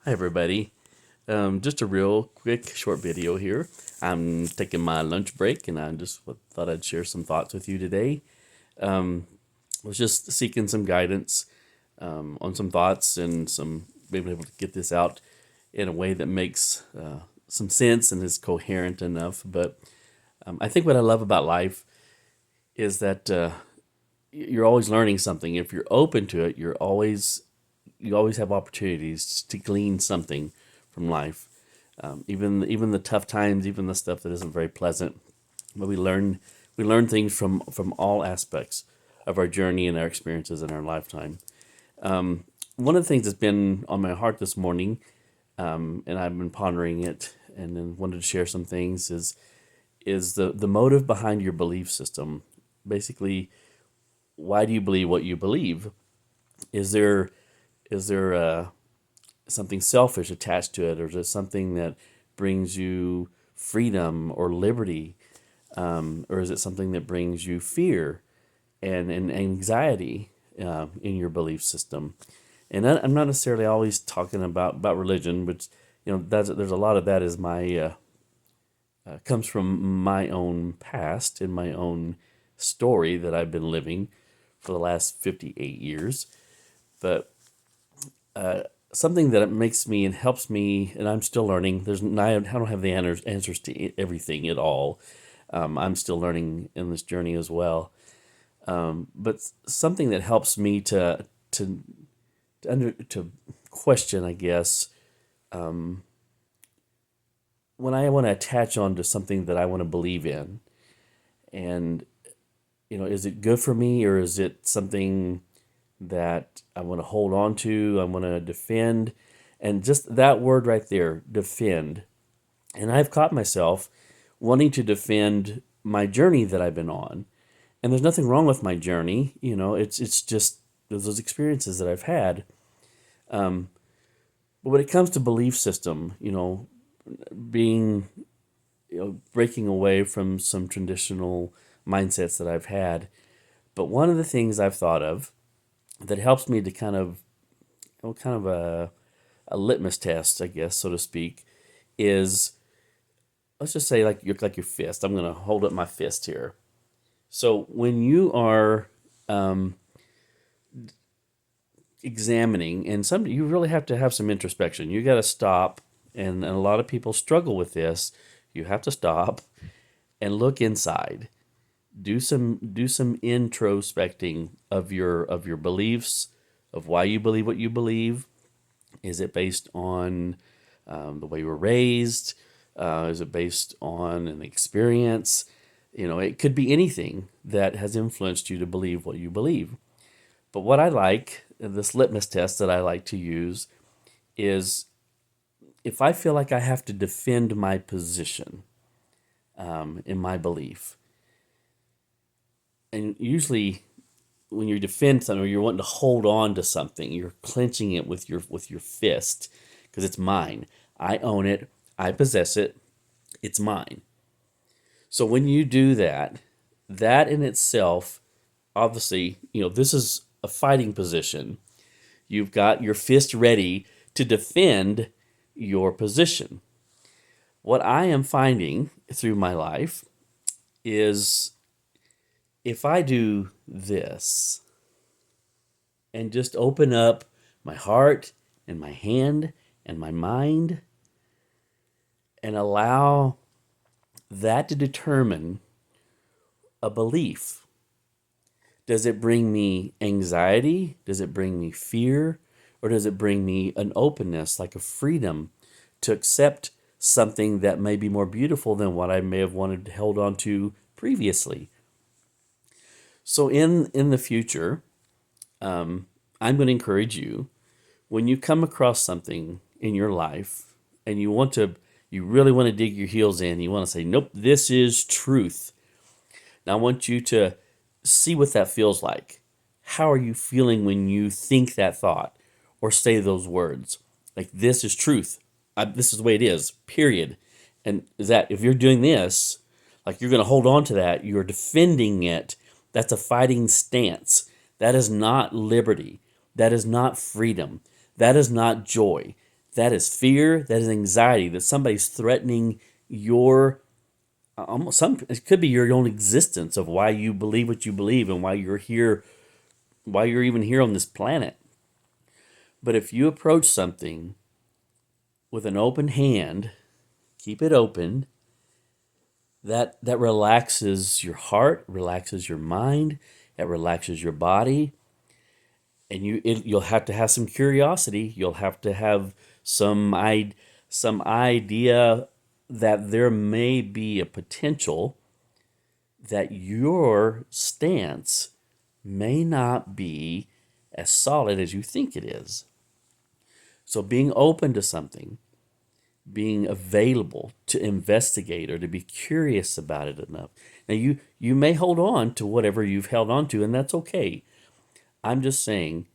Hi, everybody. Just a real quick short video here. I'm taking my lunch break and I just thought I'd share some thoughts with you today. I was just seeking some guidance on some thoughts and being able to get this out in a way that makes some sense and is coherent enough. But I think what I love about life is that you're always learning something. If you're open to it, you always have opportunities to glean something from life. Even the tough times, even the stuff that isn't very pleasant, but we learn things from all aspects of our journey and our experiences in our lifetime. One of the things that's been on my heart this morning, and I've been pondering it, and then wanted to share some things is the motive behind your belief system. Basically, why do you believe what you believe? Is there is there something selfish attached to it, or is it something that brings you freedom or liberty, or is it something that brings you fear and anxiety in your belief system? And I'm not necessarily always talking about religion, but there's a lot of that is my comes from my own past and my own story that I've been living for the last 58 years. But something that makes me and helps me, and I'm still learning. I don't have the answers to everything at all. I'm still learning in this journey as well. But something that helps me to question, I guess, when I want to attach on to something that I want to believe in, and is it good for me, or is it something that I want to hold on to, I want to defend? And just that word right there, defend. And I've caught myself wanting to defend my journey that I've been on. And there's nothing wrong with my journey, it's just those experiences that I've had. But when it comes to belief system, being breaking away from some traditional mindsets that I've had. But one of the things I've thought of that helps me to kind of a litmus test, I guess, so to speak, is, let's just say, like your fist. I'm going to hold up my fist here. So when you are examining, and you really have to have some introspection. You got to stop, and a lot of people struggle with this. You have to stop and look inside. Do some introspecting of your beliefs, of why you believe what you believe. Is it based on the way you were raised? Is it based on an experience? It could be anything that has influenced you to believe what you believe. But what I like, this litmus test that I like to use, is if I feel like I have to defend my position in my belief. And usually when you defend something, or you're wanting to hold on to something, you're clenching it with your fist because it's mine. I own it. I possess it. It's mine. So when you do that, that in itself, obviously, this is a fighting position. You've got your fist ready to defend your position. What I am finding through my life is if I do this and just open up my heart and my hand and my mind and allow that to determine a belief. Does it bring me anxiety? Does it bring me fear? Or does it bring me an openness, like a freedom to accept something that may be more beautiful than what I may have wanted to hold on to previously? So in the future, I'm going to encourage you, when you come across something in your life and you really want to dig your heels in, you want to say, nope, this is truth. Now I want you to see what that feels like. How are you feeling when you think that thought or say those words? Like, this is truth. This is the way it is, period. And is that if you're doing this, like, you're going to hold on to that, you're defending it, that's a fighting stance. That is not liberty. That is not freedom. That is not joy. that is fear, that is anxiety, that somebody's threatening your almost some it could be your own existence of why you believe what you believe and why you're here, why you're even here on this planet. But if you approach something with an open hand, keep it open, that relaxes your heart, relaxes your mind, it relaxes your body, and you'll have to have some curiosity. You'll have to have some idea that there may be a potential that your stance may not be as solid as you think it is. So being open to something, being available to investigate or to be curious about it enough. Now you may hold on to whatever you've held on to, and that's okay. I'm just saying,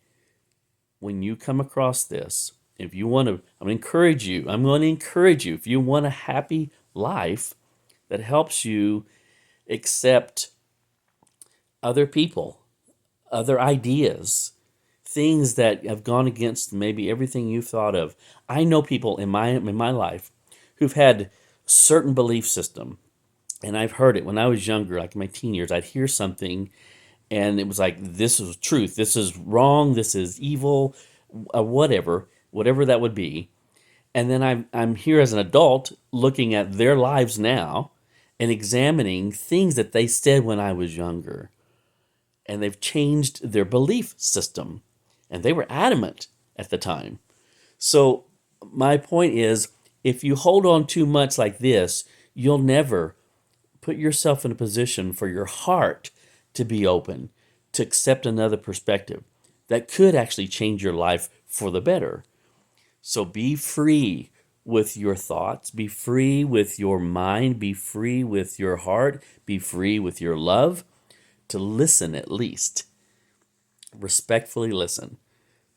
when you come across this, if you want to, I'm going to encourage you, if you want a happy life that helps you accept other people, other ideas, things that have gone against maybe everything you've thought of. I know people in my life who've had certain belief system, and I've heard it when I was younger, like in my teen years. I'd hear something, and it was like, this is truth, this is wrong, this is evil, whatever that would be. And then I'm here as an adult looking at their lives now and examining things that they said when I was younger. And they've changed their belief system. And they were adamant at the time. So my point is, if you hold on too much like this, you'll never put yourself in a position for your heart to be open, to accept another perspective that could actually change your life for the better. So be free with your thoughts, be free with your mind, be free with your heart, be free with your love, to listen at least. Respectfully listen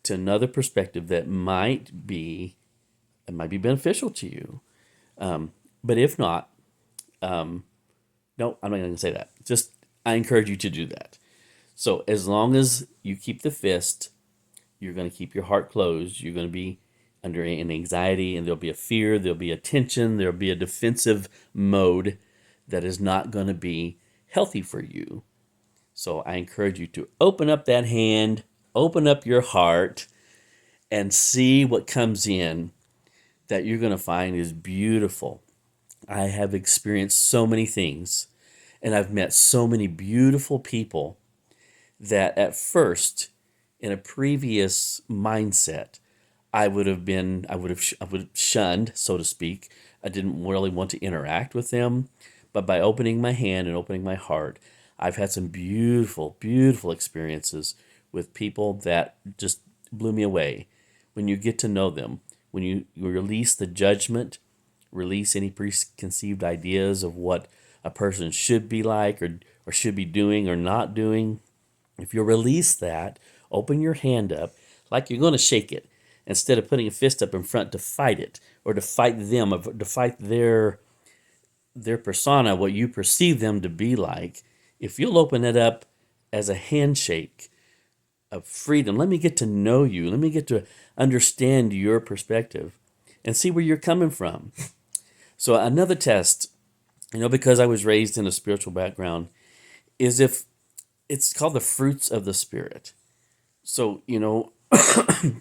to another perspective that might be beneficial to you. But if not, no, I'm not going to say that. Just, I encourage you to do that. So as long as you keep the fist, you're going to keep your heart closed. You're going to be under an anxiety, and there'll be a fear, there'll be a tension, there'll be a defensive mode that is not going to be healthy for you. So I encourage you to open up that hand, open up your heart, and see what comes in that you're going to find is beautiful. I have experienced so many things, and I've met so many beautiful people that at first, in a previous mindset, I would have shunned, so to speak. I didn't really want to interact with them. But by opening my hand and opening my heart, I've had some beautiful, beautiful experiences with people that just blew me away. When you get to know them, when you release the judgment, release any preconceived ideas of what a person should be like or should be doing or not doing, if you release that, open your hand up like you're going to shake it, instead of putting a fist up in front to fight it or to fight them, or to fight their persona, what you perceive them to be like. If you'll open it up as a handshake of freedom, let me get to know you, let me get to understand your perspective and see where you're coming from. So another test, because I was raised in a spiritual background, is if it's called the fruits of the Spirit. So,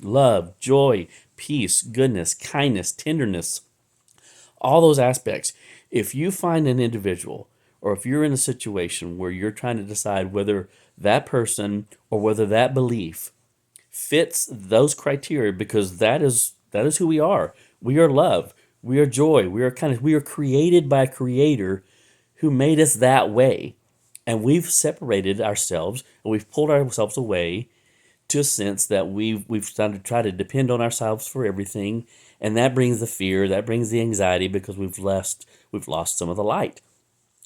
love, joy, peace, goodness, kindness, tenderness, all those aspects. If you find an individual, or if you're in a situation where you're trying to decide whether that person or whether that belief fits those criteria, because that is who we are. We are love. We are joy. We are created by a creator who made us that way. And we've separated ourselves, and we've pulled ourselves away to a sense that we've started to try to depend on ourselves for everything, and that brings the fear, that brings the anxiety, because we've lost some of the light.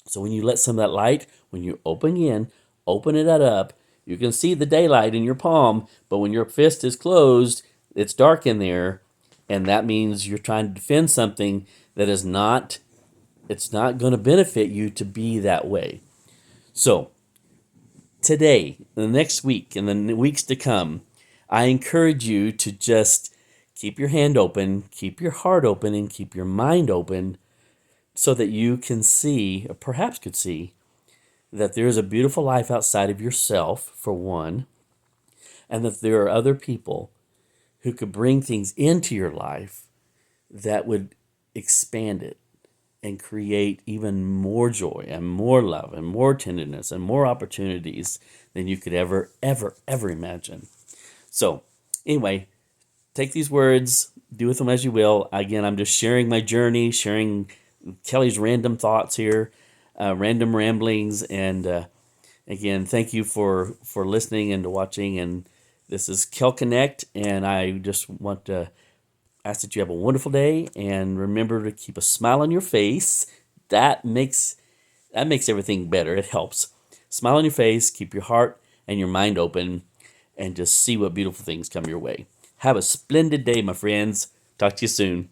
So when you let some of that light, when you open it up, you can see the daylight in your palm, but when your fist is closed, it's dark in there, and that means you're trying to defend something that is not, it's not going to benefit you to be that way. So today, the next week, and the weeks to come, I encourage you to just keep your hand open, keep your heart open, and keep your mind open so that you can see, or perhaps could see, that there is a beautiful life outside of yourself, for one, and that there are other people who could bring things into your life that would expand it and create even more joy and more love and more tenderness and more opportunities than you could ever imagine. So, anyway, take these words, do with them as you will. Again, I'm just sharing my journey, sharing Kelly's random thoughts here, random ramblings, and again, thank you for listening and watching. And this is Kel Connect, and I just want to ask that you have a wonderful day, and remember to keep a smile on your face. That makes everything better. It helps. Smile on your face, keep your heart and your mind open, and just see what beautiful things come your way. Have a splendid day, my friends. Talk to you soon.